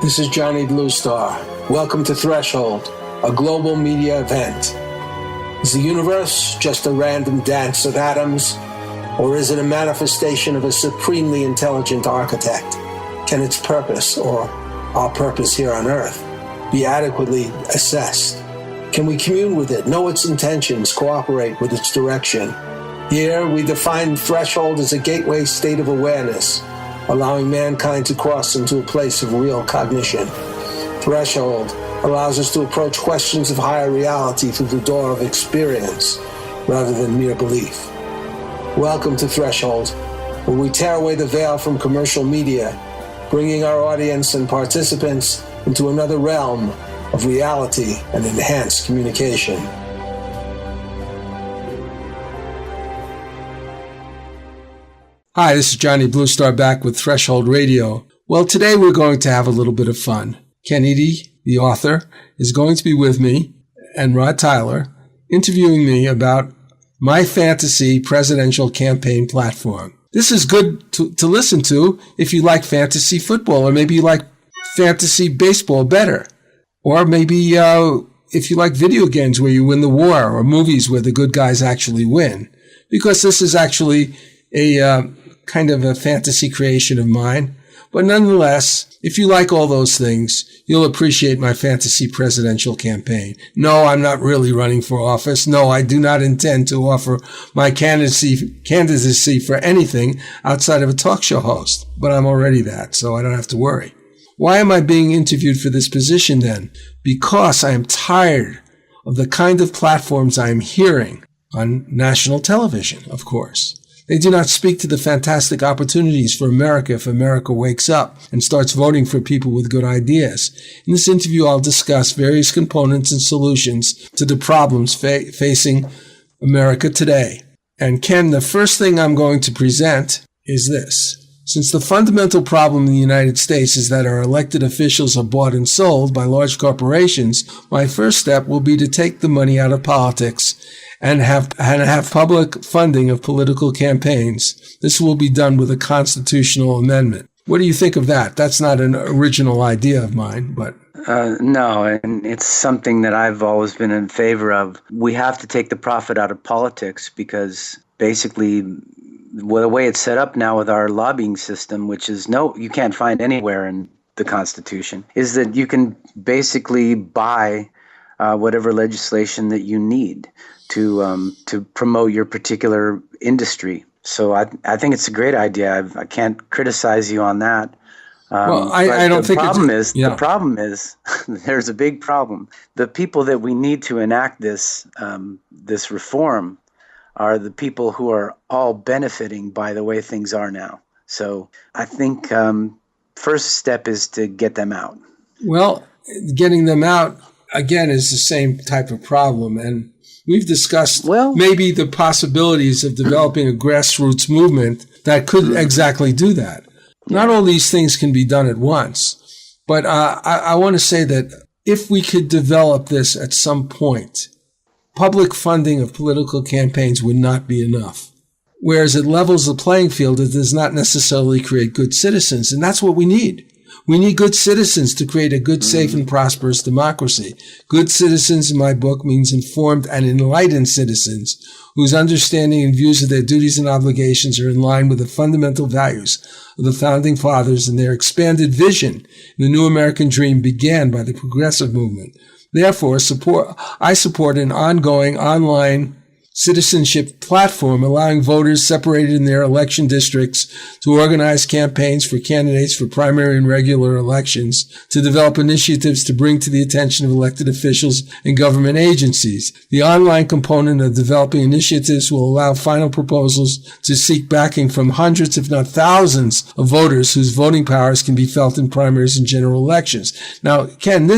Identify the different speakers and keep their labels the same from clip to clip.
Speaker 1: This is Johnny Blue Star. Welcome to Threshold, a global media event. Is the universe just a random dance of atoms, or is it a manifestation of a supremely intelligent architect? Can its purpose, or our purpose here on Earth, be adequately assessed? Can we commune with it, know its intentions, cooperate with its direction? Here, we define threshold as a gateway state of awareness, allowing mankind to cross into a place of real cognition. Threshold allows us to approach questions of higher reality through the door of experience, rather than mere belief. Welcome to Threshold, where we tear away the veil from commercial media, bringing our audience and participants into another realm of reality and enhanced communication. Hi, this is Johnny Blue Star back with Threshold Radio. Well, today we're going to have a little bit of fun. Ken Eady, the author, is going to be with me, and Rod Tyler, interviewing me about my fantasy presidential campaign platform. This is good to listen to if you like fantasy football, or maybe you like fantasy baseball better. Or maybe if you like video games where you win the war, or movies where the good guys actually win. Because this is actually a kind of a fantasy creation of mine. But nonetheless, if you like all those things, you'll appreciate my fantasy presidential campaign. No, I'm not really running for office. No, I do not intend to offer my candidacy for anything outside of a talk show host. But I'm already that, so I don't have to worry. Why am I being interviewed for this position then? Because I am tired of the kind of platforms I am hearing on national television, of course. They do not speak to the fantastic opportunities for America if America wakes up and starts voting for people with good ideas. In this interview, I'll discuss various components and solutions to the problems facing America today. And Ken, the first thing I'm going to present is this. Since the fundamental problem in the United States is that our elected officials are bought and sold by large corporations, my first step will be to take the money out of politics and have public funding of political campaigns. This will be done with a constitutional amendment. What do you think of that? That's not an original idea of mine, but...
Speaker 2: No, and it's something that I've always been in favor of. We have to take the profit out of politics because basically the way it's set up now with our lobbying system, which is you can't find anywhere in the Constitution, is that you can basically buy whatever legislation that you need to promote your particular industry. So I think it's a great idea. I can't criticize you on that.
Speaker 1: Well, I don't think
Speaker 2: the problem is there's a big problem. The people that we need to enact this reform are the people who are all benefiting by the way things are now. So I think first step is to get them out.
Speaker 1: Well, getting them out, again, is the same type of problem. And we've discussed maybe the possibilities of developing a grassroots movement that could exactly do that. Not all these things can be done at once, but I want to say that if we could develop this at some point, public funding of political campaigns would not be enough. Whereas it levels the playing field, it does not necessarily create good citizens, and that's what we need. We need good citizens to create a good, safe, and prosperous democracy. Good citizens, in my book, means informed and enlightened citizens whose understanding and views of their duties and obligations are in line with the fundamental values of the Founding Fathers, and their expanded vision. The new American dream began by the progressive movement. Therefore, I support an ongoing online citizenship platform allowing voters separated in their election districts to organize campaigns for candidates for primary and regular elections, to develop initiatives to bring to the attention of elected officials and government agencies. The online component of developing initiatives will allow final proposals to seek backing from hundreds, if not thousands, of voters whose voting powers can be felt in primaries and general elections. Now, Ken,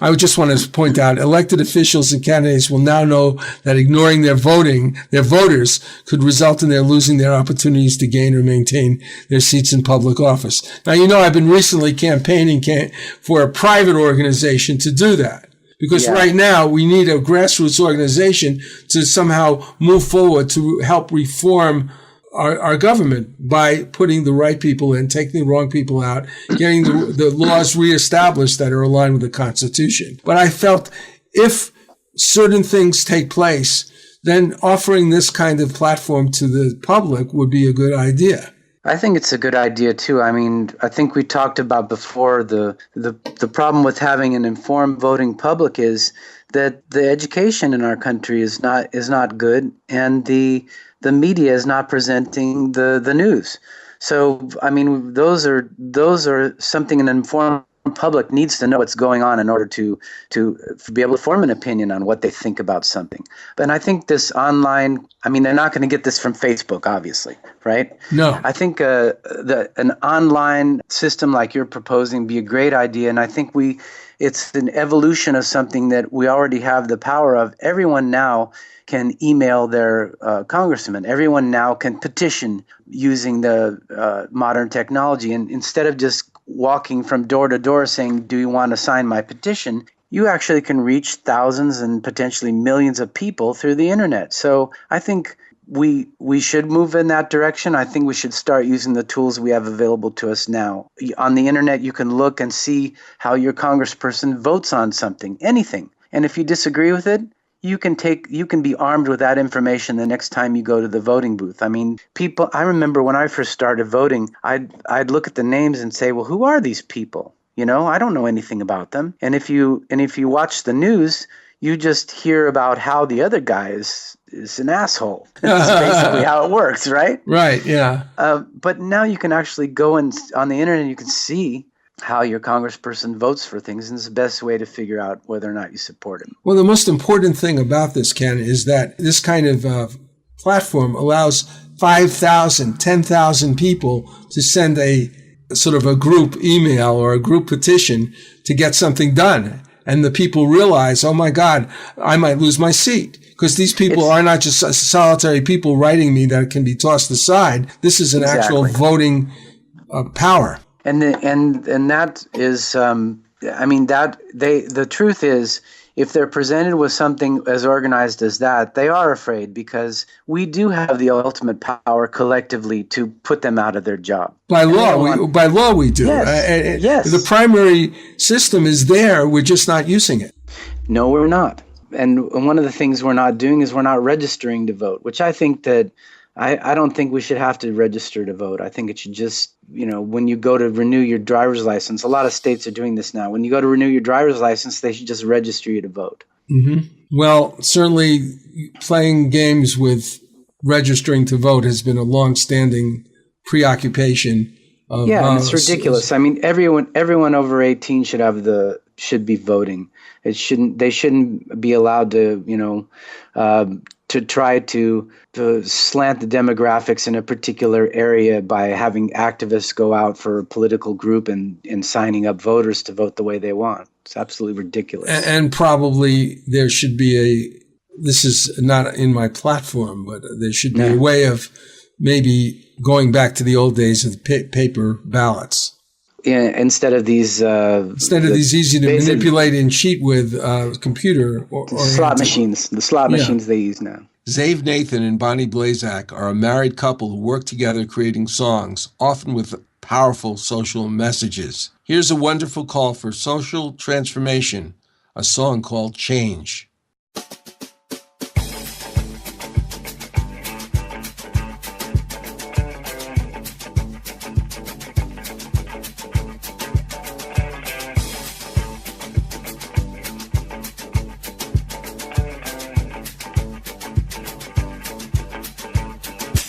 Speaker 1: I would just want to point out, elected officials and candidates will now know that ignoring their voters could result in their losing their opportunities to gain or maintain their seats in public office. Now, I've been recently campaigning for a private organization to do that. Because right now we need a grassroots organization to somehow move forward to help reform our government by putting the right people in, taking the wrong people out, getting the laws reestablished that are aligned with the Constitution. But I felt if certain things take place, then offering this kind of platform to the public would be a good idea.
Speaker 2: I think it's a good idea too. I mean, I think we talked about before the problem with having an informed voting public is that the education in our country is not good, and the media is not presenting the news. So, I mean, those are something an informed public needs to know what's going on in order to be able to form an opinion on what they think about something. But I think this online, I mean, they're not going to get this from Facebook, obviously, right?
Speaker 1: No.
Speaker 2: I think an online system like you're proposing be a great idea, and I think it's an evolution of something that we already have the power of. Everyone now can email their congressman. Everyone now can petition using the modern technology. And instead of just walking from door to door saying, do you want to sign my petition? You actually can reach thousands and potentially millions of people through the internet. So I think we should move in that direction. I think we should start using the tools we have available to us now. On the internet, you can look and see how your congressperson votes on something, anything. And if you disagree with it, you can be armed with that information the next time you go to the voting booth. I mean, I remember when I first started voting, I'd look at the names and say, well, who are these people? You know, I don't know anything about them. And if you watch the news, you just hear about how the other guy is an asshole. That's basically how it works, right?
Speaker 1: Right, yeah.
Speaker 2: But now you can actually go on the internet and you can see how your congressperson votes for things, and it's the best way to figure out whether or not you support him.
Speaker 1: Well, the most important thing about this, Ken, is that this kind of platform allows 5,000, 10,000 people to send a sort of a group email or a group petition to get something done. And the people realize, oh my God, I might lose my seat. Because these people are not just solitary people writing me that can be tossed aside. This is an actual voting power.
Speaker 2: And that is, I mean, the truth is, if they're presented with something as organized as that, they are afraid, because we do have the ultimate power collectively to put them out of their job.
Speaker 1: By law, we do.
Speaker 2: Yes. Yes.
Speaker 1: The primary system is there. We're just not using it.
Speaker 2: No, we're not. And one of the things we're not doing is we're not registering to vote, which I think that I don't think we should have to register to vote. I think it should just, when you go to renew your driver's license, a lot of states are doing this now. When you go to renew your driver's license, they should just register you to vote.
Speaker 1: Mm-hmm. Well, certainly playing games with registering to vote has been a long-standing preoccupation of
Speaker 2: and it's ridiculous. I mean, everyone over 18 should be voting. They shouldn't be allowed to, to try to slant the demographics in a particular area by having activists go out for a political group and signing up voters to vote the way they want. It's absolutely ridiculous.
Speaker 1: And probably there should be this is not in my platform, but there should be a way of maybe going back to the old days of paper ballots.
Speaker 2: Instead of these
Speaker 1: easy to manipulate and cheat with computer
Speaker 2: slot machines, the slot machines they use now.
Speaker 1: Zave Nathan and Bonnie Blazak are a married couple who work together creating songs, often with powerful social messages. Here's a wonderful call for social transformation, a song called Change.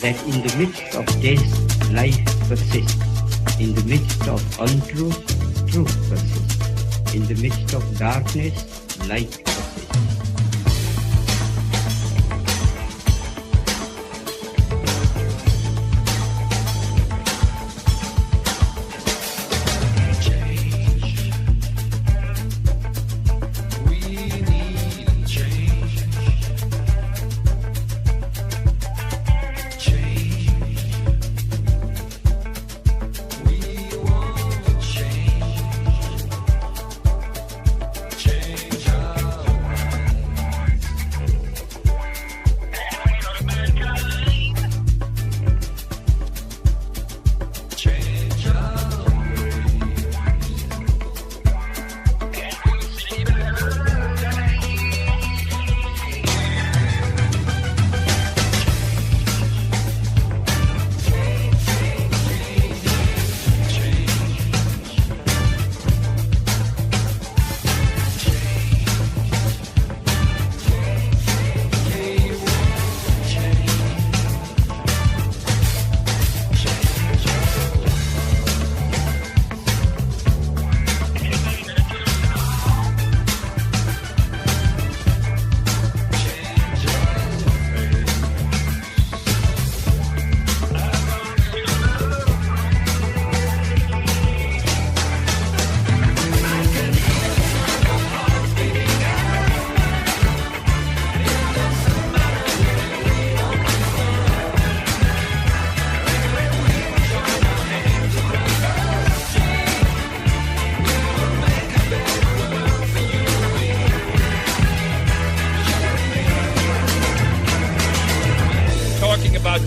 Speaker 3: That in the midst of death, life persists. In the midst of untruth, truth persists. In the midst of darkness, light persists.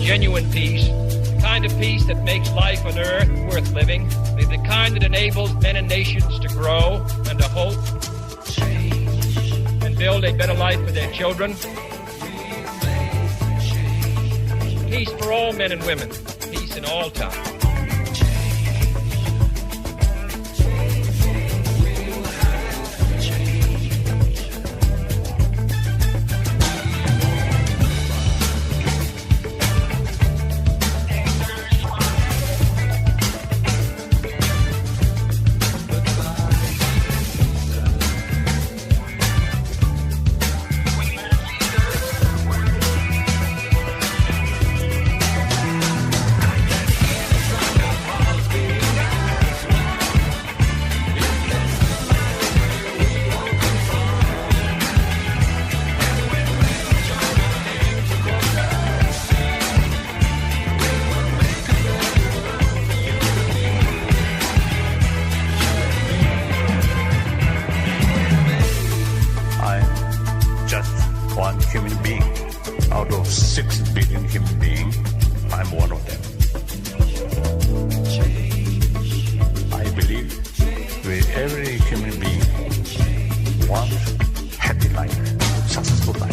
Speaker 4: genuine peace, the kind of peace that makes life on earth worth living, the kind that enables men and nations to grow and to hope and build a better life for their children. Peace for all men and women, peace in all time.
Speaker 5: One human being out of 6 billion human beings. I'm one of them. I believe every human being wants happy life, successful life.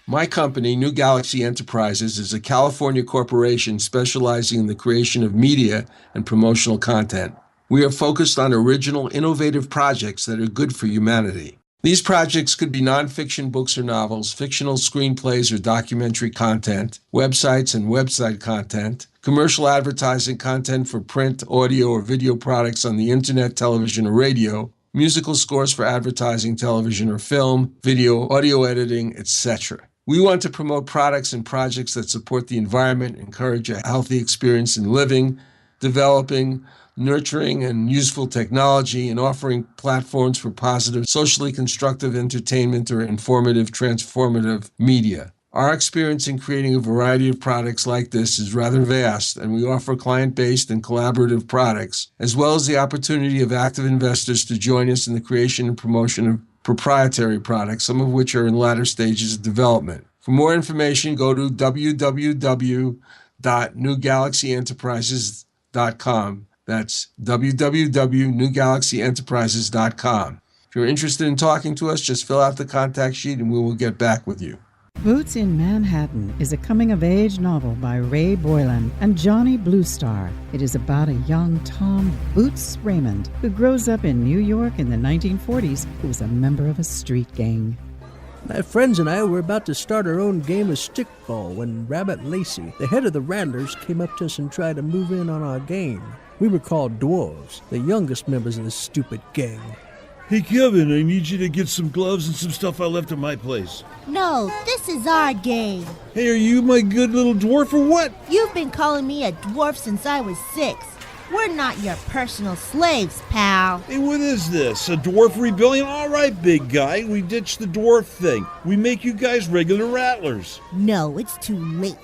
Speaker 1: My company, New Galaxy Enterprises, is a California corporation specializing in the creation of media and promotional content. We are focused on original, innovative projects that are good for humanity. These projects could be nonfiction books or novels, fictional screenplays or documentary content, websites and website content, commercial advertising content for print, audio, or video products on the internet, television, or radio, musical scores for advertising, television, or film, video, audio editing, etc. We want to promote products and projects that support the environment, encourage a healthy experience in living, developing, nurturing, and useful technology, and offering platforms for positive, socially constructive entertainment or informative, transformative media. Our experience in creating a variety of products like this is rather vast, and we offer client-based and collaborative products, as well as the opportunity of active investors to join us in the creation and promotion of proprietary products, some of which are in latter stages of development. For more information, go to www.newgalaxyenterprises.com. That's www.newgalaxyenterprises.com. If you're interested in talking to us, just fill out the contact sheet and we will get back with you.
Speaker 6: Boots in Manhattan is a coming-of-age novel by Ray Boylan and Johnny Bluestar. It is about a young Tom Boots Raymond who grows up in New York in the 1940s who was a member of a street gang.
Speaker 7: My friends and I were about to start our own game of stickball when Rabbit Lacey, the head of the Rattlers, came up to us and tried to move in on our game. We were called Dwarves, the youngest members of the stupid gang.
Speaker 8: Hey, Kevin, I need you to get some gloves and some stuff I left at my place.
Speaker 9: No, this is our game.
Speaker 8: Hey, are you my good little dwarf or what?
Speaker 9: You've been calling me a dwarf since I was 6. We're not your personal slaves, pal.
Speaker 8: Hey, what is this? A dwarf rebellion? All right, big guy, we ditched the dwarf thing. We make you guys regular rattlers.
Speaker 9: No, it's too late.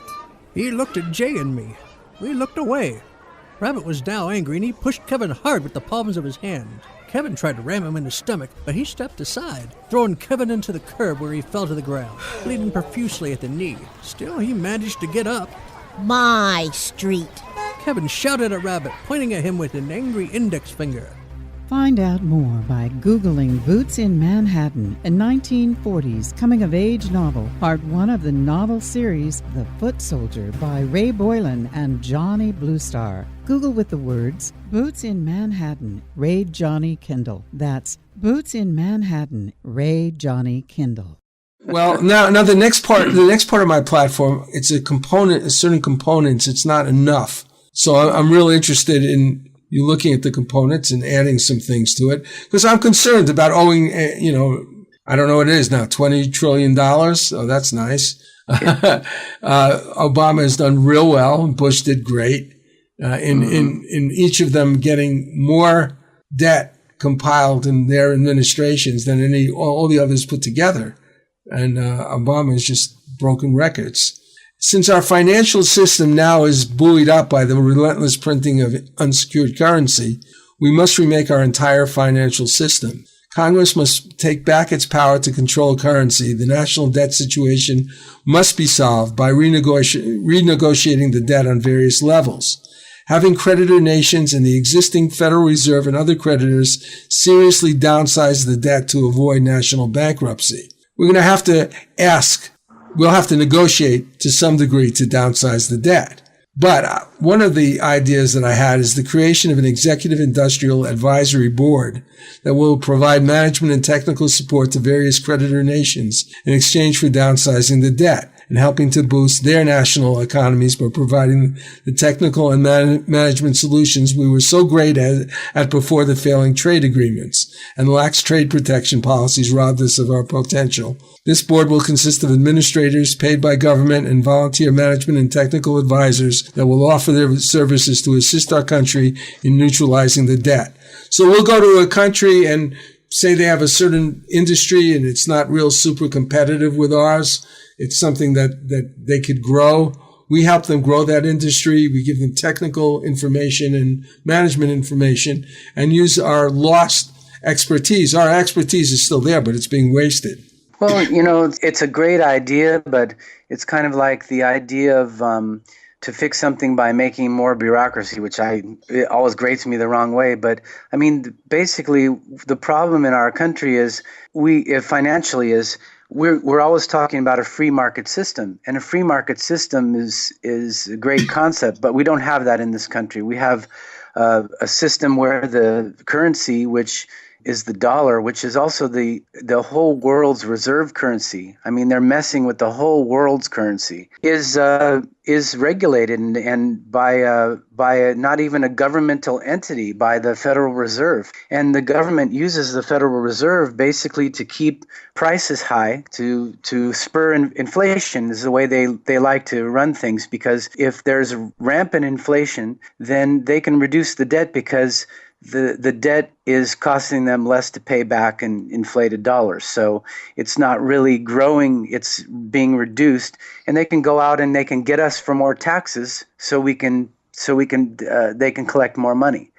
Speaker 7: He looked at Jay and me. We looked away. Rabbit was now angry and he pushed Kevin hard with the palms of his hands. Kevin tried to ram him in the stomach, but he stepped aside, throwing Kevin into the curb where he fell to the ground, bleeding profusely at the knee. Still, he managed to get up.
Speaker 9: My street.
Speaker 7: Kevin shouted at Rabbit, pointing at him with an angry index finger.
Speaker 6: Find out more by Googling Boots in Manhattan, a 1940s coming-of-age novel, part 1 of the novel series The Foot Soldier by Ray Boylan and Johnny Bluestar. Google with the words Boots in Manhattan, Ray Johnny Kindle. That's Boots in Manhattan, Ray Johnny Kindle.
Speaker 1: Well, now the next part of my platform, it's certain components. It's not enough. So I'm really interested in you looking at the components and adding some things to it, because I'm concerned about owing, I don't know what it is now, $20 trillion. Oh, that's nice. Obama has done real well. Bush did great. In each of them getting more debt compiled in their administrations than all the others put together. And Obama has just broken records. Since our financial system now is buoyed up by the relentless printing of unsecured currency, we must remake our entire financial system. Congress must take back its power to control currency. The national debt situation must be solved by renegotiating the debt on various levels. Having creditor nations and the existing Federal Reserve and other creditors seriously downsize the debt to avoid national bankruptcy. We're going to have to we'll have to negotiate to some degree to downsize the debt. But one of the ideas that I had is the creation of an executive industrial advisory board that will provide management and technical support to various creditor nations in exchange for downsizing the debt and helping to boost their national economies by providing the technical and management solutions we were so great at before the failing trade agreements and lax trade protection policies robbed us of our potential. This board will consist of administrators paid by government and volunteer management and technical advisors that will offer their services to assist our country in neutralizing the debt. So we'll go to a country and say they have a certain industry and it's not real super competitive with ours. It's something that they could grow. We help them grow that industry. We give them technical information and management information and use our lost expertise. Our expertise is still there, but it's being wasted.
Speaker 2: Well, it's a great idea, but it's kind of like the idea of to fix something by making more bureaucracy, which it always grates me the wrong way. But I mean, basically, the problem in our country is financially is we're always talking about a free market system, and a free market system is a great concept, but we don't have that in this country. We have a system where the currency, which is the dollar, which is also the whole world's reserve currency. I mean, they're messing with the whole world's currency. Is regulated and by not even a governmental entity, by the Federal Reserve. And the government uses the Federal Reserve basically to keep prices high, to spur inflation is the way they like to run things, because if there's rampant inflation, then they can reduce the debt because the debt is costing them less to pay back in inflated dollars. So it's not really growing, it's being reduced, and they can go out and they can get us for more taxes so they can collect more money.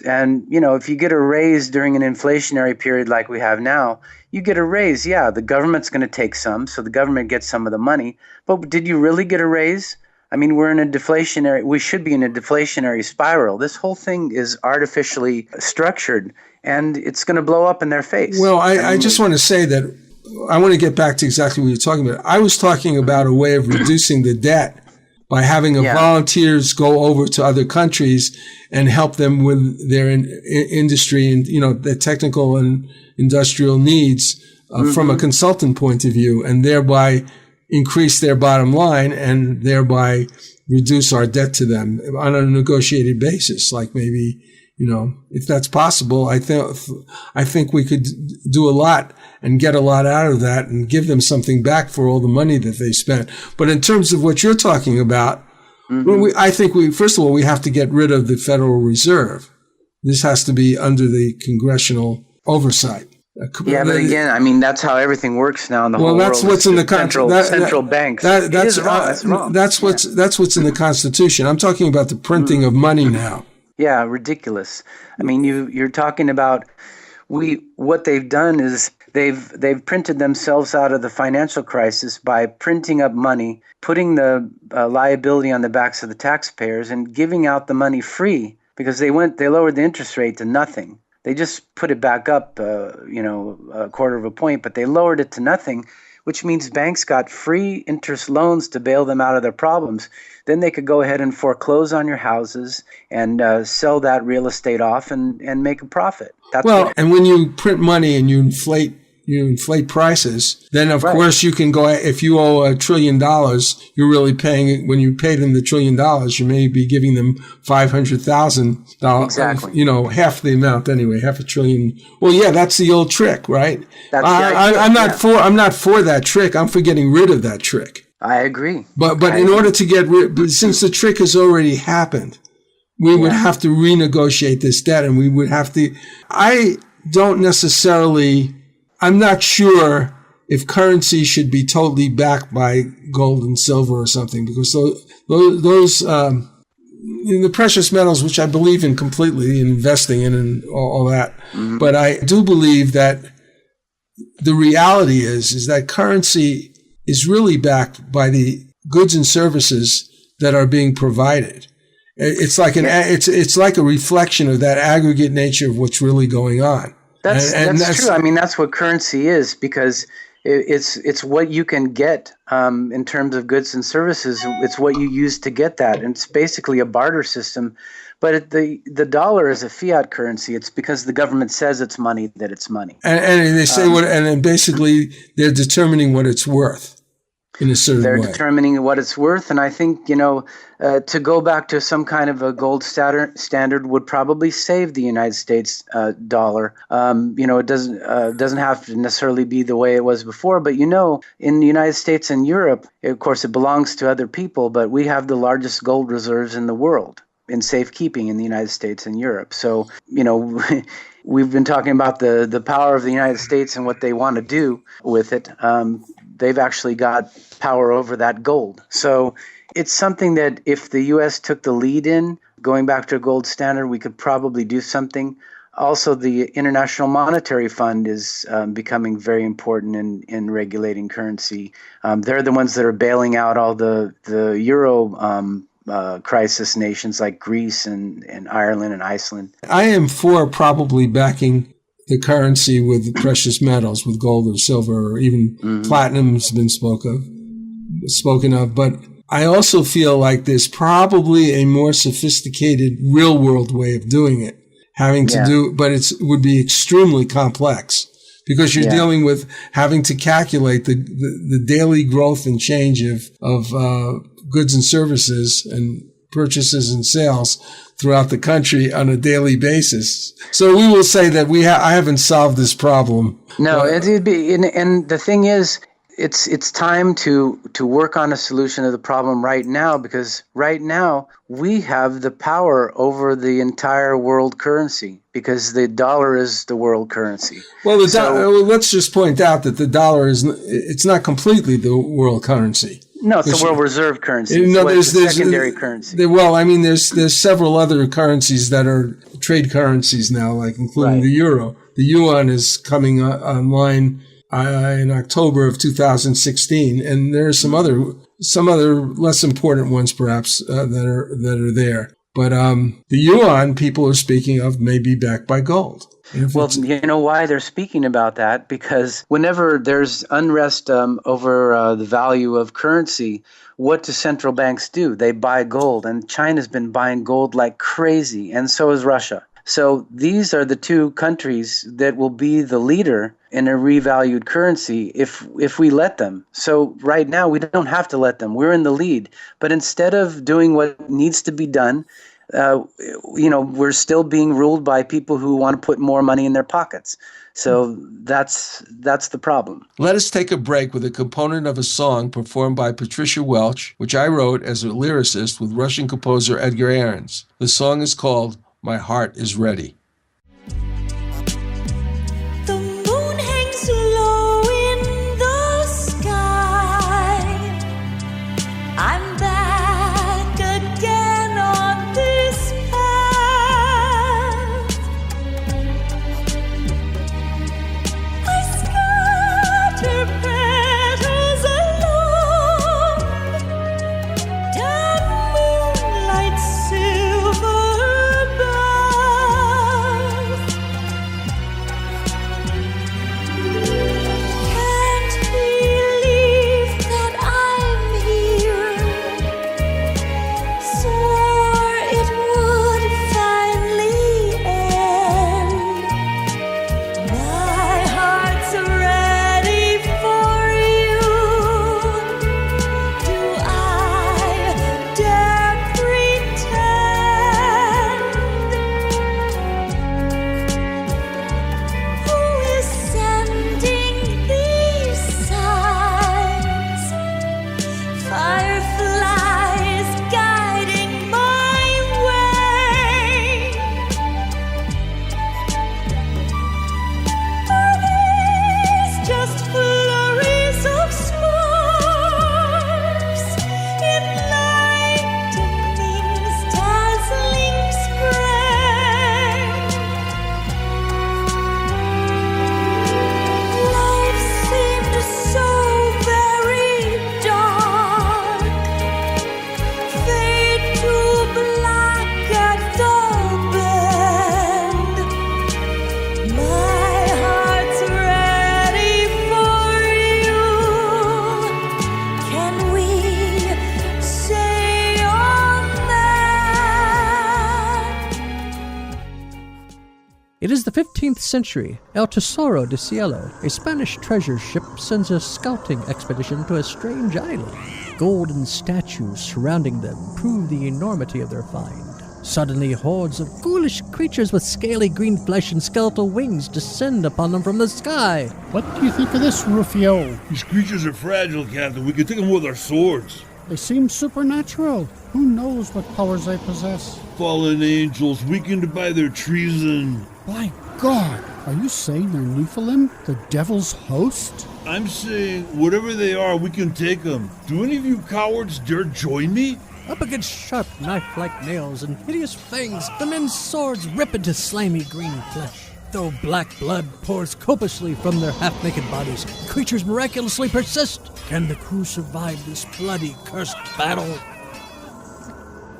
Speaker 2: And if you get a raise during an inflationary period like we have now, you get a raise. Yeah, the government's going to take some, so the government gets some of the money. But did you really get a raise? I mean, we should be in a deflationary spiral. This whole thing is artificially structured, and it's going to blow up in their face.
Speaker 1: Well, I just want to say that I want to get back to exactly what you're talking about. I was talking about a way of reducing the debt by having volunteers go over to other countries and help them with their industry and, the technical and industrial needs from a consultant point of view, and thereby increase their bottom line and thereby reduce our debt to them on a negotiated basis. Like maybe, if that's possible, I think we could do a lot and get a lot out of that and give them something back for all the money that they spent. But in terms of what you're talking about, I think first of all, we have to get rid of the Federal Reserve. This has to be under the congressional oversight.
Speaker 2: Yeah, but again, I mean, that's how everything works now in the whole world.
Speaker 1: Well, that's what's in the
Speaker 2: central banks. That's wrong.
Speaker 1: That's what's in the Constitution. I'm talking about the printing of money now.
Speaker 2: Yeah, ridiculous. I mean, you're talking about what they've done is they've printed themselves out of the financial crisis by printing up money, putting the liability on the backs of the taxpayers, and giving out the money free because they lowered the interest rate to nothing. They just put it back up, a quarter of a point, but they lowered it to nothing, which means banks got free interest loans to bail them out of their problems. Then they could go ahead and foreclose on your houses and sell that real estate off and make a profit.
Speaker 1: And when you print money and you inflate prices, then of course you can go, if you owe $1 trillion, you're really paying, when you pay them the $1 trillion, you may be giving them $500,000.
Speaker 2: Exactly.
Speaker 1: Half the amount anyway, $500 billion. Well, yeah, that's the old trick, right?
Speaker 2: I'm
Speaker 1: not for that trick. I'm for getting rid of that trick.
Speaker 2: I agree.
Speaker 1: But in order to get rid, since the trick has already happened, we would have to renegotiate this debt, and we would have to, I'm not sure if currency should be totally backed by gold and silver or something, because those the precious metals, which I believe in completely, investing in and all that. Mm-hmm. But I do believe that the reality is that currency is really backed by the goods and services that are being provided. It's like it's like a reflection of that aggregate nature of what's really going on.
Speaker 2: That's true. I mean, that's what currency is, because it's what you can get in terms of goods and services. It's what you use to get that. And it's basically a barter system. But the dollar is a fiat currency. It's because the government says it's money that it's money.
Speaker 1: And they say and then basically they're determining what it's worth in a certain way.
Speaker 2: They're determining what it's worth. And I think, to go back to some kind of a gold standard would probably save the United States dollar. It doesn't have to necessarily be the way it was before. But, in the United States and Europe, of course, it belongs to other people. But we have the largest gold reserves in the world in safekeeping in the United States and Europe. So, we've been talking about the power of the United States and what they want to do with it. They've actually got power over that gold. So it's something that if the U.S. took the lead in going back to a gold standard, we could probably do something. Also, the International Monetary Fund is becoming very important in regulating currency. They're the ones that are bailing out all the euro crisis nations like Greece and Ireland and Iceland.
Speaker 1: I am for probably backing the currency with precious metals, with gold or silver, or even platinum has been spoken of. But I also feel like there's probably a more sophisticated real world way of doing it, but it would be extremely complex, because you're dealing with having to calculate the daily growth and change of goods and services and purchases and sales throughout the country on a daily basis. So we will say that I haven't solved this problem.
Speaker 2: No, it'd be, and the thing is, it's time to work on a solution of the problem right now, because right now we have the power over the entire world currency, because the dollar is the world currency.
Speaker 1: Well, let's just point out that the dollar it's not completely the world currency.
Speaker 2: No, it's the world reserve currency. There's secondary currency.
Speaker 1: There's several other currencies that are trade currencies now, like including the euro. The yuan is coming online in October of 2016, and there are some other less important ones perhaps that are there. But the yuan people are speaking of may be backed by gold.
Speaker 2: Well, you know why they're speaking about that? Because whenever there's unrest over the value of currency, what do central banks do? They buy gold, and China's been buying gold like crazy, and so is Russia. So these are the two countries that will be the leader in a revalued currency if we let them. So right now we don't have to let them. We're in the lead. But instead of doing what needs to be done, we're still being ruled by people who want to put more money in their pockets. So that's the problem.
Speaker 1: Let us take a break with a component of a song performed by Patricia Welch, which I wrote as a lyricist with Russian composer Edgar Ahrens. The song is called My Heart is Ready.
Speaker 10: The moon hangs low in the sky. I'm back again on this path. I scatter petals along down moonlight silver above.
Speaker 7: It is the 15th century. El Tesoro de Cielo, a Spanish treasure ship, sends a scouting expedition to a strange island. Golden statues surrounding them prove the enormity of their find. Suddenly, hordes of ghoulish creatures with scaly green flesh and skeletal wings descend upon them from the sky.
Speaker 11: What do you think of this, Rufio?
Speaker 8: These creatures are fragile, Captain. We can take them with our swords.
Speaker 11: They seem supernatural. Who knows what powers they possess?
Speaker 8: Fallen angels, weakened by their treason.
Speaker 11: My God! Are you saying they're Nephilim, the devil's host?
Speaker 8: I'm saying, whatever they are, we can take them. Do any of you cowards dare join me?
Speaker 7: Up against sharp knife-like nails and hideous fangs, the men's swords rip into slimy green flesh. Though black blood pours copiously from their half-naked bodies, creatures miraculously persist. Can the crew survive this bloody, cursed battle?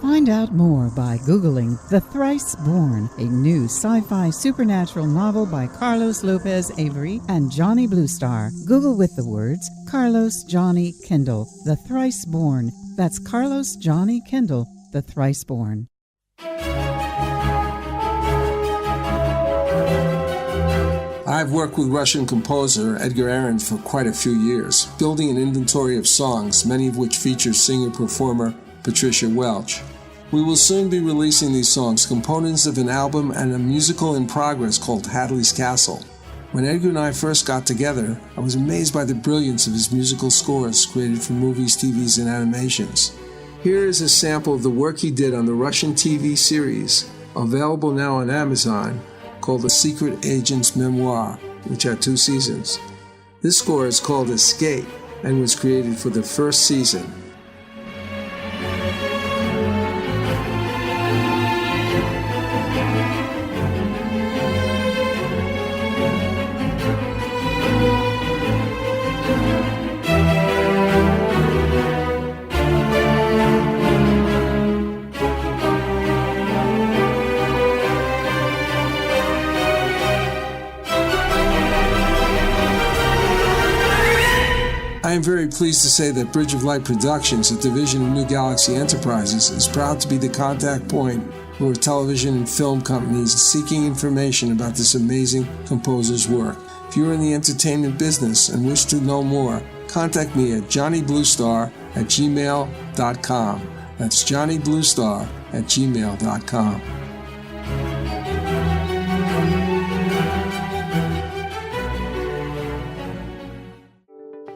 Speaker 6: Find out more by Googling The Thrice Born, a new sci-fi supernatural novel by Carlos Lopez Avery and Johnny Bluestar. Google with the words Carlos Johnny Kendall, The Thrice Born. That's Carlos Johnny Kendall, The Thrice Born.
Speaker 1: I've worked with Russian composer Edgar Aaron for quite a few years, building an inventory of songs, many of which feature singer-performer Patricia Welch. We will soon be releasing these songs, components of an album and a musical in progress called Hadley's Castle. When Edgar and I first got together, I was amazed by the brilliance of his musical scores created for movies, TVs, and animations. Here is a sample of the work he did on the Russian TV series, available now on Amazon, called The Secret Agent's Memoir, which had 2 seasons. This score is called Escape and was created for the first season. I am very pleased to say that Bridge of Light Productions, a division of New Galaxy Enterprises, is proud to be the contact point for television and film companies seeking information about this amazing composer's work. If you are in the entertainment business and wish to know more, contact me at johnnybluestar@gmail.com. That's johnnybluestar@gmail.com.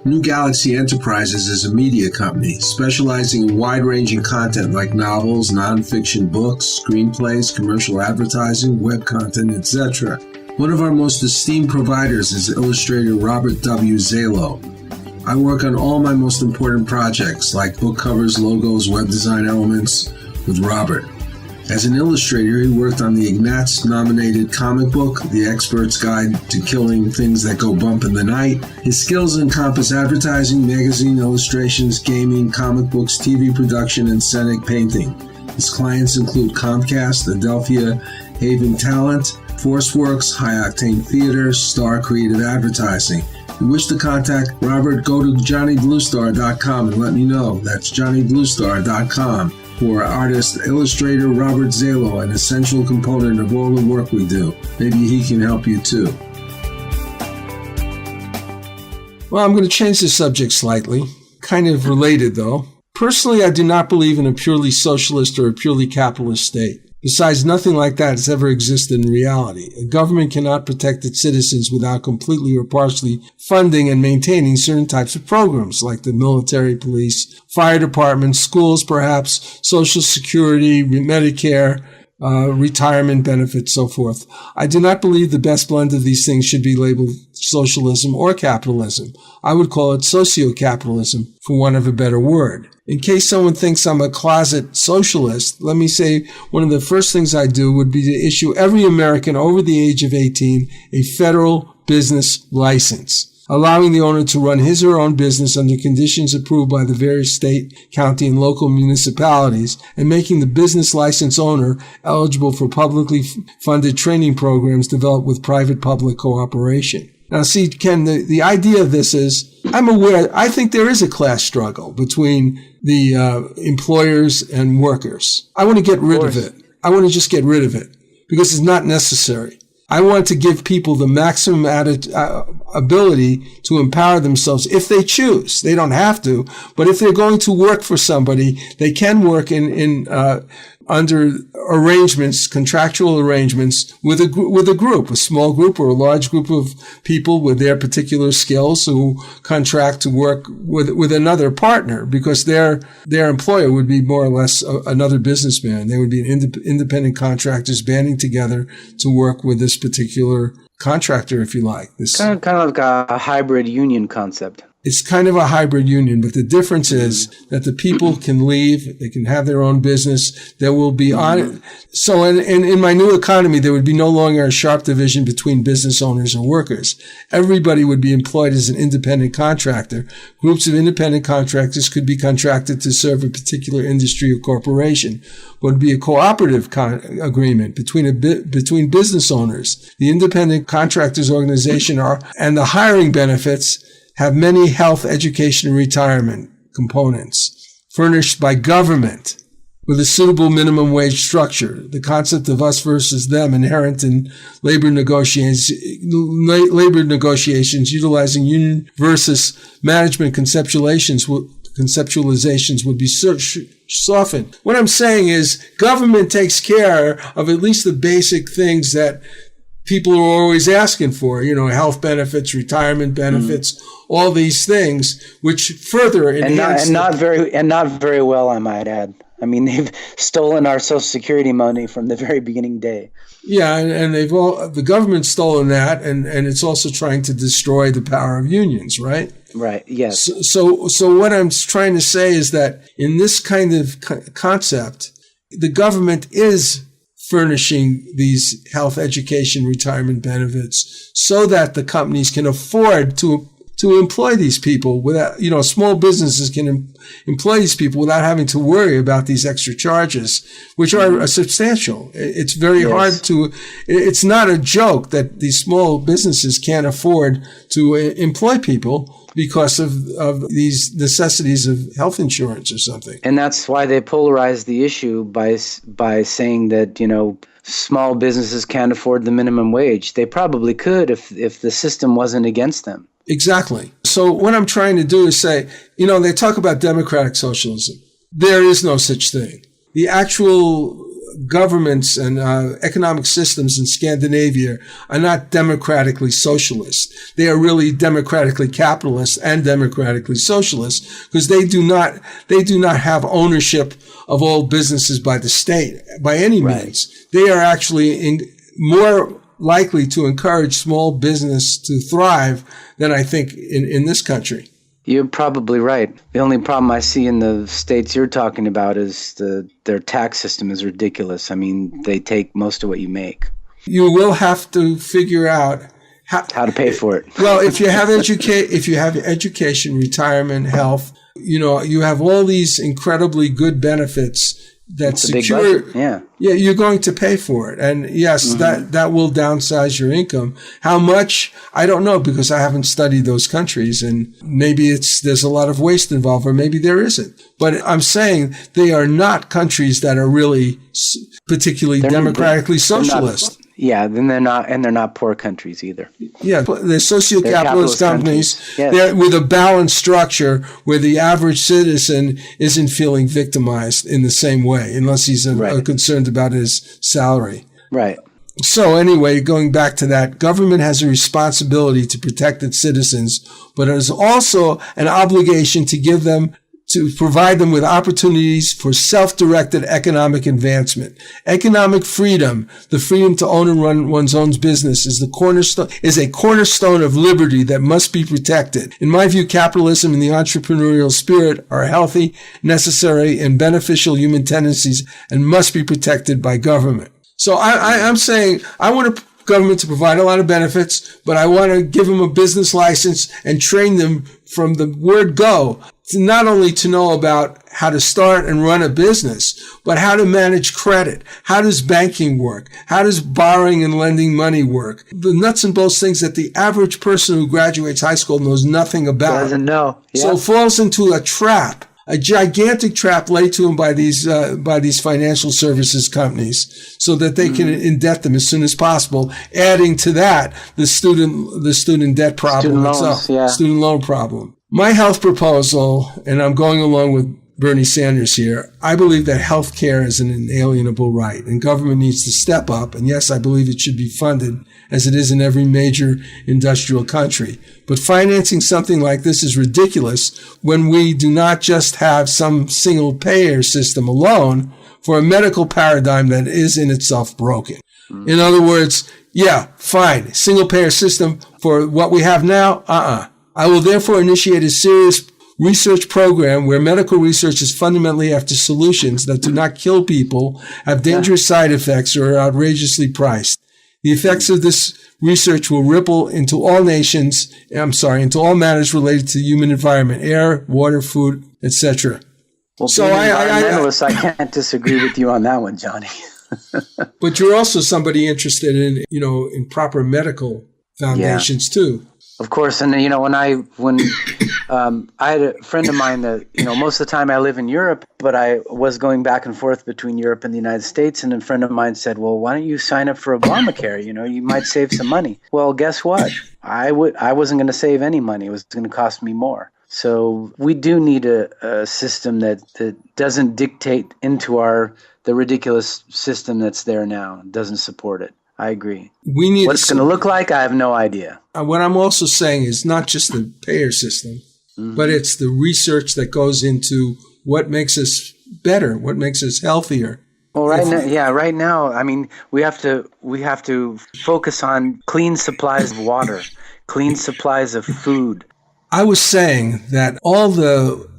Speaker 1: New Galaxy Enterprises is a media company specializing in wide-ranging content like novels, nonfiction books, screenplays, commercial advertising, web content, etc. One of our most esteemed providers is illustrator Robert W. Zalo. I work on all my most important projects like book covers, logos, web design elements with Robert. As an illustrator, he worked on the Ignatz-nominated comic book, The Expert's Guide to Killing Things That Go Bump in the Night. His skills encompass advertising, magazine illustrations, gaming, comic books, TV production, and scenic painting. His clients include Comcast, Adelphia, Haven Talent, ForceWorks, High Octane Theater, Star Creative Advertising. If you wish to contact Robert, go to johnnybluestar.com and let me know. That's johnnybluestar.com. For artist, illustrator Robert Zalo, an essential component of all the work we do. Maybe he can help you too. Well, I'm going to change the subject slightly. Kind of related, though. Personally, I do not believe in a purely socialist or a purely capitalist state. Besides, nothing like that has ever existed in reality. A government cannot protect its citizens without completely or partially funding and maintaining certain types of programs, like the military, police, fire departments, schools perhaps, Social Security, Medicare, retirement benefits, so forth. I do not believe the best blend of these things should be labeled socialism or capitalism. I would call it socio-capitalism, for want of a better word. In case someone thinks I'm a closet socialist, let me say one of the first things I do would be to issue every American over the age of 18 a federal business license, allowing the owner to run his or her own business under conditions approved by the various state, county, and local municipalities, and making the business license owner eligible for publicly funded training programs developed with private-public cooperation. Now, see, Ken, the idea of this is, I think there is a class struggle between the employers and workers. I want to get rid of it. I want to just get rid of it because it's not necessary. I want to give people the maximum ability to empower themselves if they choose. They don't have to, but if they're going to work for somebody, they can work under arrangements, contractual arrangements with a group, a small group or a large group of people with their particular skills who contract to work with another partner, because their employer would be more or less another businessman. They would be independent contractors banding together to work with this particular contractor, if you like. This
Speaker 2: kind of like a hybrid union concept.
Speaker 1: It's kind of a hybrid union, but the difference is that the people can leave, they can have their own business, there will be so in my new economy, there would be no longer a sharp division between business owners and workers. Everybody would be employed as an independent contractor. Groups of independent contractors could be contracted to serve a particular industry or corporation. It would be a cooperative agreement between business owners. The independent contractors organization and the hiring benefits have many health, education, and retirement components furnished by government with a suitable minimum wage structure. The concept of us versus them inherent in labor negotiations utilizing union versus management conceptualizations would be softened. What I'm saying is government takes care of at least the basic things that people are always asking for, health benefits, retirement benefits, all these things, which further enhance
Speaker 2: and not very well, I might add. I mean, they've stolen our Social Security money from the very beginning day.
Speaker 1: Yeah, and the government's stolen that, and it's also trying to destroy the power of unions, right?
Speaker 2: Right. Yes.
Speaker 1: So what I'm trying to say is that in this kind of concept, the government is furnishing these health, education, retirement benefits so that the companies can afford to employ these people without, small businesses can employ these people without having to worry about these extra charges, which are substantial. It's very hard it's not a joke that these small businesses can't afford to employ people because of these necessities of health insurance or something.
Speaker 2: And that's why they polarize the issue by saying that, small businesses can't afford the minimum wage. They probably could if the system wasn't against them.
Speaker 1: Exactly. So what I'm trying to do is say, they talk about democratic socialism. There is no such thing. The actual governments and economic systems in Scandinavia are not democratically socialist. They are really democratically capitalist and democratically socialist, because they do not have ownership of all businesses by the state by any means. They are actually more likely to encourage small business to thrive than I think in this country.
Speaker 2: You're probably right. The only problem I see in the states you're talking about is their tax system is ridiculous. I mean, they take most of what you make.
Speaker 1: You will have to figure out
Speaker 2: how to pay for it.
Speaker 1: Well, if you have education, retirement, health, you have all these incredibly good benefits that secure. Yeah, you're going to pay for it, and yes, that will downsize your income. How much? I don't know, because I haven't studied those countries, and maybe there's a lot of waste involved, or maybe there isn't. But I'm saying they are not countries that are really particularly democratically socialist.
Speaker 2: Then they're not, and they're not poor countries either.
Speaker 1: Yeah, they're socio-capitalist companies.
Speaker 2: Yes.
Speaker 1: They're with a balanced structure where the average citizen isn't feeling victimized in the same way, unless he's concerned about his salary.
Speaker 2: Right.
Speaker 1: So anyway, going back to that, government has a responsibility to protect its citizens, but it is also an obligation to provide them with opportunities for self-directed economic advancement. Economic freedom, the freedom to own and run one's own business, is a cornerstone of liberty that must be protected. In my view, capitalism and the entrepreneurial spirit are healthy, necessary, and beneficial human tendencies and must be protected by government. So I'm saying I want government to provide a lot of benefits, but I want to give them a business license and train them from the word go, not only to know about how to start and run a business, but how to manage credit. How does banking work? How does borrowing and lending money work? The nuts and bolts things that the average person who graduates high school knows nothing about.
Speaker 2: Doesn't know. Yeah.
Speaker 1: So falls into a trap a gigantic trap laid to them by these financial services companies, so that they can indebt them as soon as possible. Adding to that the student debt problem itself, student loan problem. My health proposal, and I'm going along with Bernie Sanders here, I believe that health care is an inalienable right, and government needs to step up. And yes, I believe it should be funded as it is in every major industrial country. But financing something like this is ridiculous when we do not just have some single payer system alone for a medical paradigm that is in itself broken. In other words, yeah, fine, single payer system for what we have now, I will therefore initiate a serious research program where medical research is fundamentally after solutions that do not kill people, have dangerous side effects, or are outrageously priced. The effects of this research will ripple into all into all matters related to the human environment, air, water, food, etc.
Speaker 2: Well, so I can't disagree with you on that one, Johnny.
Speaker 1: But you're also somebody interested in, in proper medical foundations too.
Speaker 2: Of course, and when I had a friend of mine that most of the time I live in Europe, but I was going back and forth between Europe and the United States, and a friend of mine said, "Well, why don't you sign up for Obamacare? You might save some money." Well, guess what? I wasn't going to save any money. It was going to cost me more. So we do need a system that doesn't dictate into the ridiculous system that's there now. Doesn't support it. I agree.
Speaker 1: We need
Speaker 2: what it's going to look like, I have no idea.
Speaker 1: What I'm also saying is not just the payer system, but it's the research that goes into what makes us better, what makes us healthier.
Speaker 2: Well, right now, I mean, we have to focus on clean supplies of water, clean supplies of food.
Speaker 1: I was saying that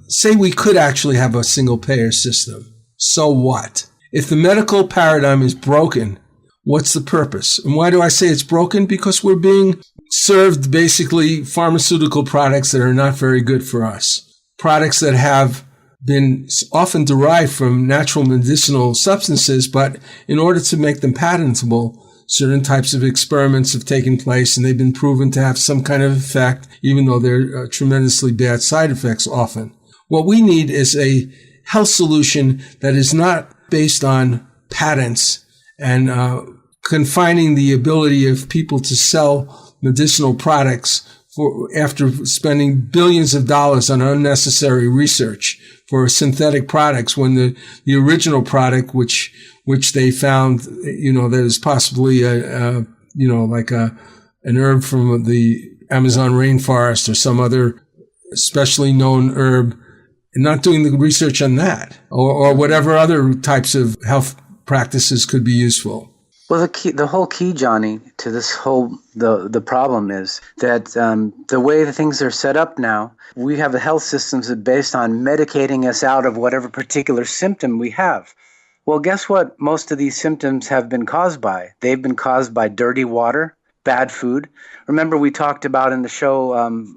Speaker 1: say we could actually have a single payer system. So what? If the medical paradigm is broken, what's the purpose? And why do I say it's broken? Because we're being served basically pharmaceutical products that are not very good for us. Products that have been often derived from natural medicinal substances, but in order to make them patentable, certain types of experiments have taken place and they've been proven to have some kind of effect, even though they're tremendously bad side effects often. What we need is a health solution that is not based on patents and confining the ability of people to sell medicinal products after spending billions of dollars on unnecessary research for synthetic products, when the original product, which they found, that is possibly an herb from the Amazon rainforest or some other especially known herb, and not doing the research on that, or whatever other types of health practices could be useful.
Speaker 2: Well, the whole key, Johnny, to this the problem is that the way the things are set up now, we have the health systems that are based on medicating us out of whatever particular symptom we have. Well, guess what? Most of these symptoms have been caused by. They've been caused by dirty water, bad food. Remember, we talked about in the show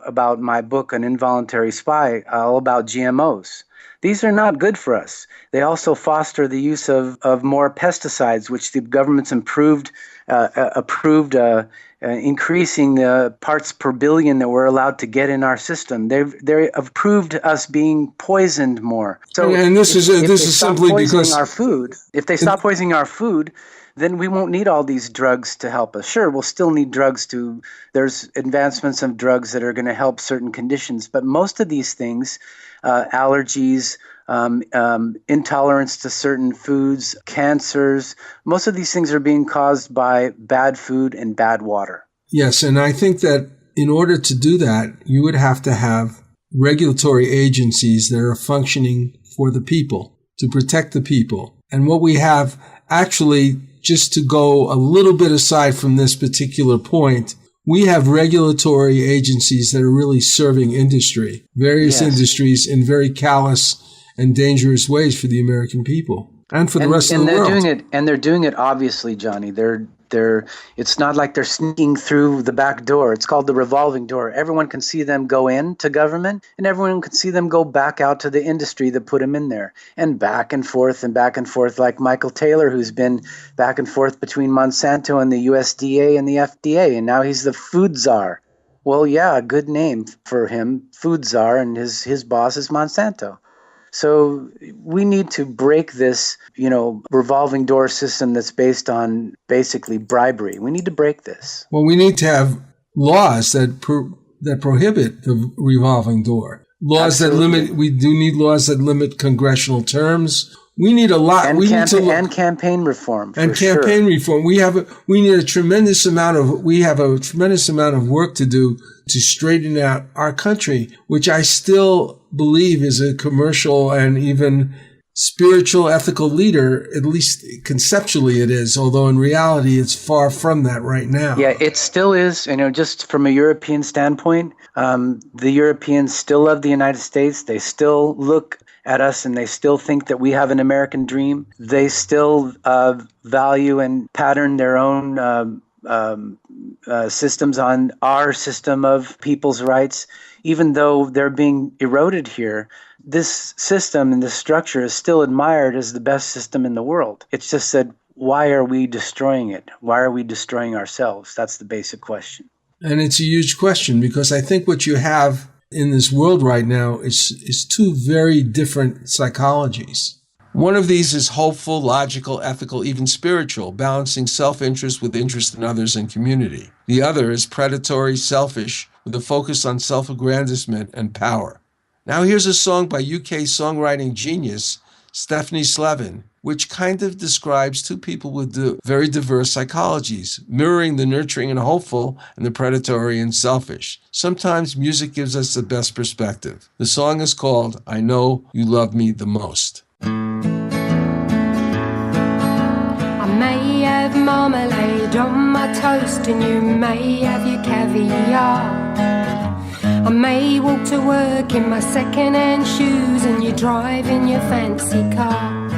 Speaker 2: about my book, An Involuntary Spy, all about GMOs. These are not good for us. They also foster the use of more pesticides, which the government's approved, increasing the parts per billion that we're allowed to get in our system. They've approved us being poisoned more. So,
Speaker 1: and this is simply because
Speaker 2: our food. If they stop poisoning our food, then we won't need all these drugs to help us. Sure, we'll still need drugs there's advancements of drugs that are going to help certain conditions, but most of these things, allergies, intolerance to certain foods, cancers, most of these things are being caused by bad food and bad water.
Speaker 1: Yes, and I think that in order to do that, you would have to have regulatory agencies that are functioning for the people, to protect the people. And what we have actually, just to go a little bit aside from this particular point, we have regulatory agencies that are really serving industry, various industries in very callous and dangerous ways for the American people and for the rest of the world.
Speaker 2: They're doing it obviously, Johnny. It's not like they're sneaking through the back door. It's called the revolving door. Everyone can see them go into government, and everyone can see them go back out to the industry that put them in there, and back and forth, like Michael Taylor, who's been back and forth between Monsanto and the USDA and the FDA, and now he's the food czar. Well, yeah, a good name for him, food czar, and his boss is Monsanto. So we need to break this, revolving door system that's based on basically bribery. We need to break this.
Speaker 1: Well, we need to have laws that prohibit the revolving door. Laws
Speaker 2: Absolutely.
Speaker 1: we do need laws that limit congressional terms. We need a lot.
Speaker 2: And campaign reform.
Speaker 1: And campaign reform. We have a tremendous amount of work to do to straighten out our country, which I still believe is a commercial and even spiritual, ethical leader. At least conceptually it is, although in reality it's far from that right now.
Speaker 2: Yeah, it still is. Just from a European standpoint, the Europeans still love the United States. They still look at us and they still think that we have an American dream. They still value and pattern their own systems on our system of people's rights, even though they're being eroded here. This system and this structure is still admired as the best system in the world. It's just that, why are we destroying it? Why are we destroying ourselves? That's the basic question.
Speaker 1: And it's a huge question, because I think what you have in this world right now is two very different psychologies. One of these is hopeful, logical, ethical, even spiritual, balancing self-interest with interest in others and community. The other is predatory, selfish, with a focus on self-aggrandizement and power. Now here's a song by UK songwriting genius Stephanie Slevin, which kind of describes two people with very diverse psychologies, mirroring the nurturing and hopeful and the predatory and selfish. Sometimes music gives us the best perspective. The song is called I Know You Love Me the Most.
Speaker 12: I may have marmalade on my toast and you may have your caviar. I may walk to work in my second-hand shoes and you drive in your fancy car.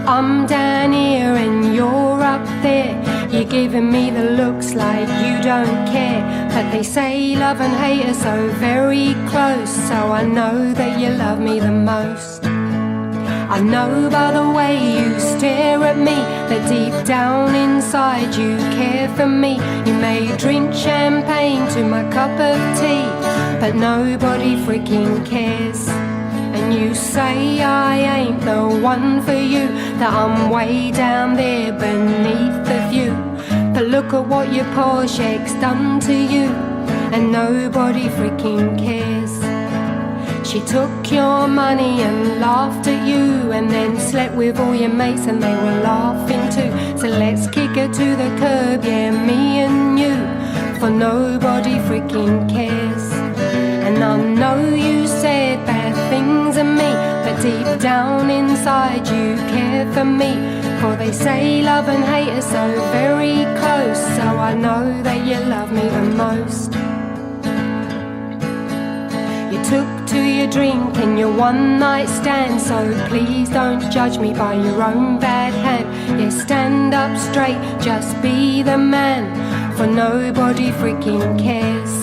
Speaker 12: I'm down here and you're up there. You're giving me the looks like you don't care. But they say love and hate are so very close, so I know that you love me the most. I know by the way you stare at me that deep down inside you care for me. You may drink champagne to my cup of tea, but nobody freaking cares. And you say I ain't the one for you, that I'm way down there beneath the view. But look at what your poor shake's done to you, and nobody freaking cares. She took your money and laughed at you, and then slept with all your mates and they were laughing too. So let's kick her to the curb, yeah, me and you, for nobody freaking cares. And I know you said bad things of me, but deep down inside you care for me. For they say love and hate are so very close, so I know that you love me the most. You took to your drink and your one night stand, so please don't judge me by your own bad hand. Yeah, stand up straight, just be the man, for nobody freaking cares.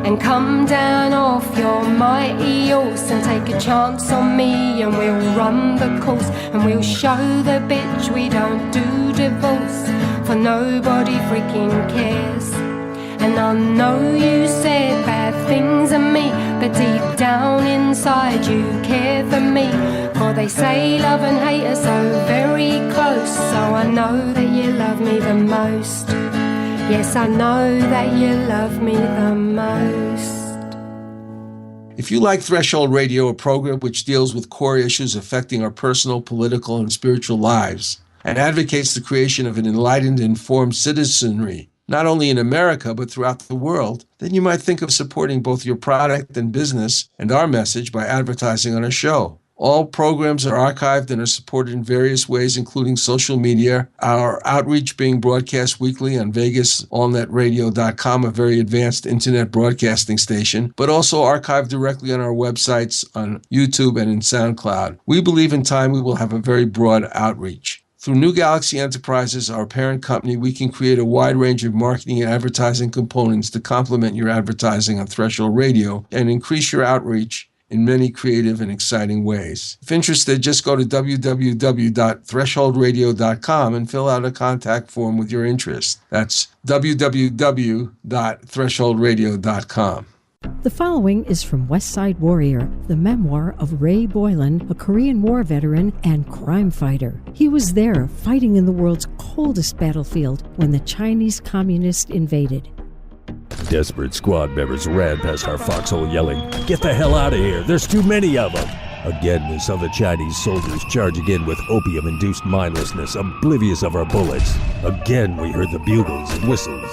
Speaker 12: And come down off your mighty horse and take a chance on me, and we'll run the course, and we'll show the bitch we don't do divorce, for nobody freaking cares. And I know you said bad things of me, but deep down inside you care for me. For they say love and hate are so very close, so I know that you love me the most. Yes, I know that you love me the most.
Speaker 1: If you like Threshold Radio, a program which deals with core issues affecting our personal, political, and spiritual lives, and advocates the creation of an enlightened, informed citizenry, not only in America, but throughout the world, then you might think of supporting both your product and business and our message by advertising on our show. All programs are archived and are supported in various ways, including social media, our outreach being broadcast weekly on VegasAllNetRadio.com, a very advanced internet broadcasting station, but also archived directly on our websites, on YouTube, and in SoundCloud. We believe in time we will have a very broad outreach. Through New Galaxy Enterprises, our parent company, we can create a wide range of marketing and advertising components to complement your advertising on Threshold Radio and increase your outreach in many creative and exciting ways. If interested, just go to www.thresholdradio.com and fill out a contact form with your interest. That's www.thresholdradio.com.
Speaker 13: The following is from West Side Warrior, the memoir of Ray Boylan, a Korean War veteran and crime fighter. He was there fighting in the world's coldest battlefield when the Chinese communists invaded.
Speaker 14: Desperate squad members ran past our foxhole yelling, "Get the hell out of here, there's too many of them!" Again, we saw the Chinese soldiers charging in with opium-induced mindlessness, oblivious of our bullets. Again, we heard the bugles and whistles.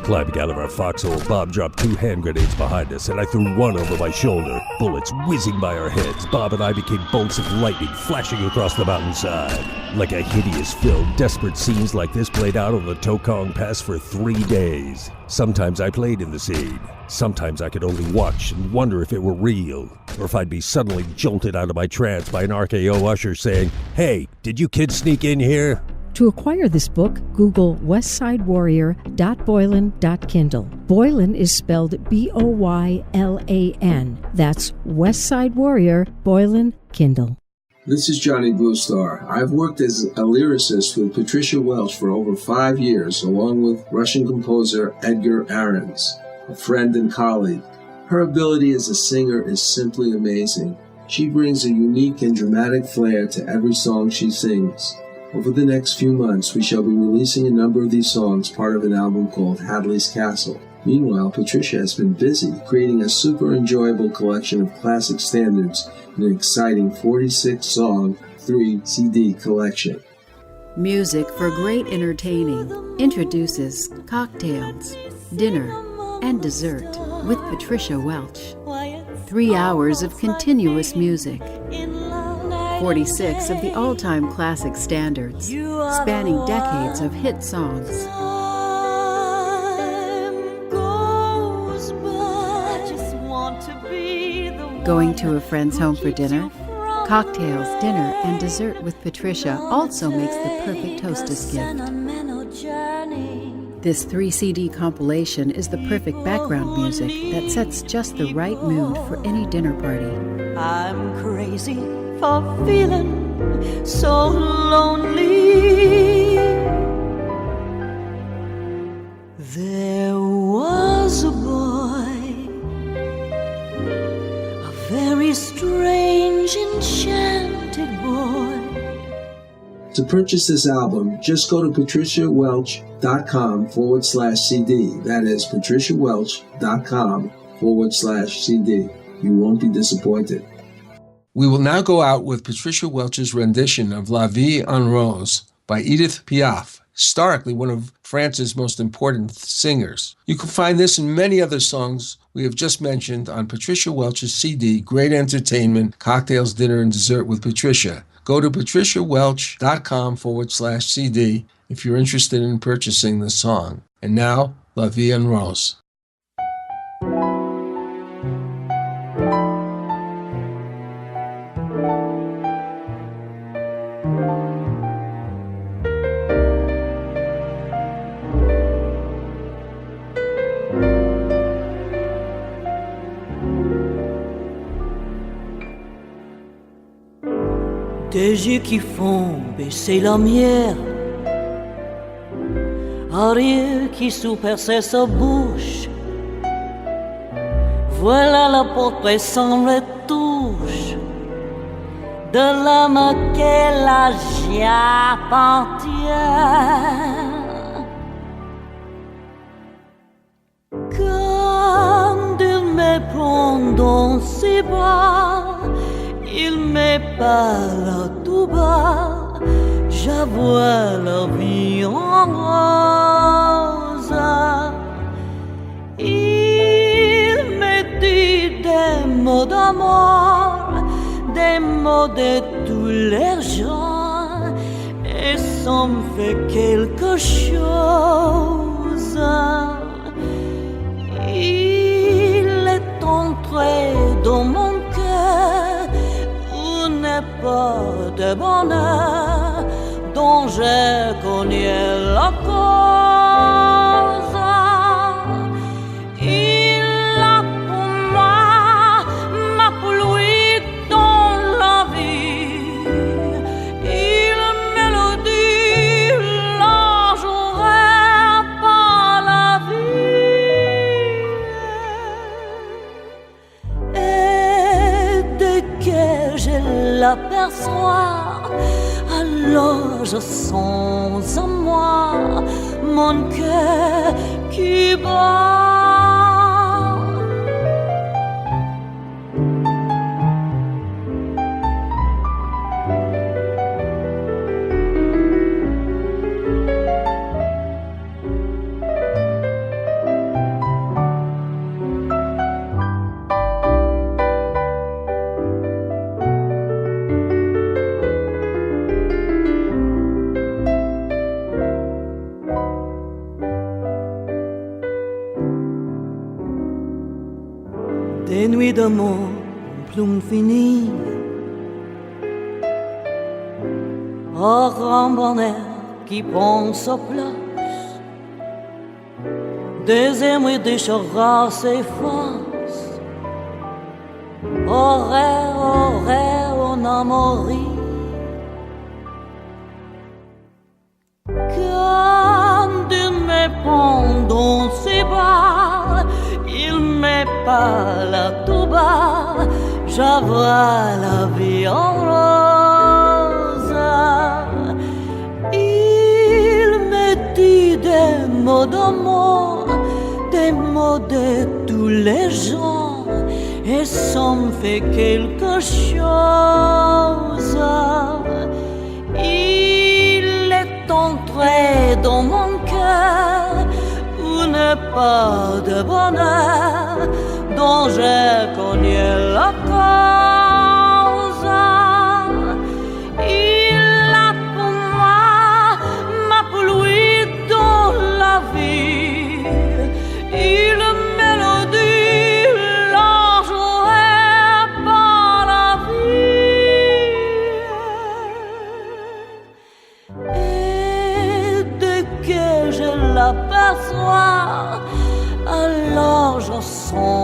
Speaker 14: Climbing out of our foxhole, Bob dropped 2 hand grenades behind us, and I threw one over my shoulder. Bullets whizzing by our heads, Bob and I became bolts of lightning flashing across the mountainside. Like a hideous film, desperate scenes like this played out on the Tokong Pass for 3 days. Sometimes I played in the scene. Sometimes I could only watch and wonder if it were real, or if I'd be suddenly jolted out of my trance by an RKO usher saying, "Hey, did you kids sneak in here?"
Speaker 13: To acquire this book, Google westsidewarrior.boylan.kindle. Boylan is spelled Boylan. That's West Side Warrior, Boylan, Kindle.
Speaker 1: This is Johnny Bluestar. I've worked as a lyricist with Patricia Welch for over 5 years, along with Russian composer Edgar Ahrens, a friend and colleague. Her ability as a singer is simply amazing. She brings a unique and dramatic flair to every song she sings. Over the next few months, we shall be releasing a number of these songs, part of an album called Hadley's Castle. Meanwhile, Patricia has been busy creating a super enjoyable collection of classic standards in an exciting 46-song, 3-CD collection.
Speaker 15: Music for Great Entertaining introduces Cocktails, Dinner, and Dessert with Patricia Welch. 3 hours of continuous music. 46 of the all-time classic standards, spanning decades of hit songs. Going to a friend's home for dinner? Cocktails, Dinner, and Dessert with Patricia also makes the perfect hostess gift. This 3-CD compilation is the perfect background music that sets just the right mood for any dinner party.
Speaker 10: I'm crazy for feeling so lonely. There was a boy, a very strange, enchanted boy.
Speaker 1: To purchase this album, just go to patriciawelch.com/CD. That is patriciawelch.com/CD. You won't be disappointed. We will now go out with Patricia Welch's rendition of La Vie en Rose by Edith Piaf, historically one of France's most important singers. You can find this and many other songs we have just mentioned on Patricia Welch's CD, Great Entertainment, Cocktails, Dinner, and Dessert with Patricia. Go to patriciawelch.com/CD if you're interested in purchasing the song. And now, La Vie en Rose.
Speaker 10: Des yeux qui font baisser la lumière, un rire qui sous-perçait sa bouche. Voilà le portrait sans retouche de l'homme qu'elle a appartient. Quand il me prend dans ses bras, il me parle tout bas, j'avoue la vie en rose. Il me dit des mots d'amour, des mots de tous les gens, et ça me fait quelque chose. Il est entré dans mon cœur, pas de bonheur dont j'ai connu la cause. Il a pour moi ma pluie dans la vie. Il me le dit, là j'aurais pas la vie. l'aperçois, alors je sens en moi mon cœur qui bat. Des nuits de mon plume finie, au grand bonheur qui pense aux places, des émuis des chars s'effacent, au rêve, on a mouru. Quand il me prend dans ses bras, il me parle tout bas, je vois la vie en rose. Il me dit des mots d'amour, des mots de tous les jours, et ça me fait quelque chose. Il est entré dans mon cœur une part de bonheur dont j'ai connu la cause. Il a pour moi ma pluie dans la vie, il mélodie la joie par la vie. Et dès que je l'aperçois, alors je sens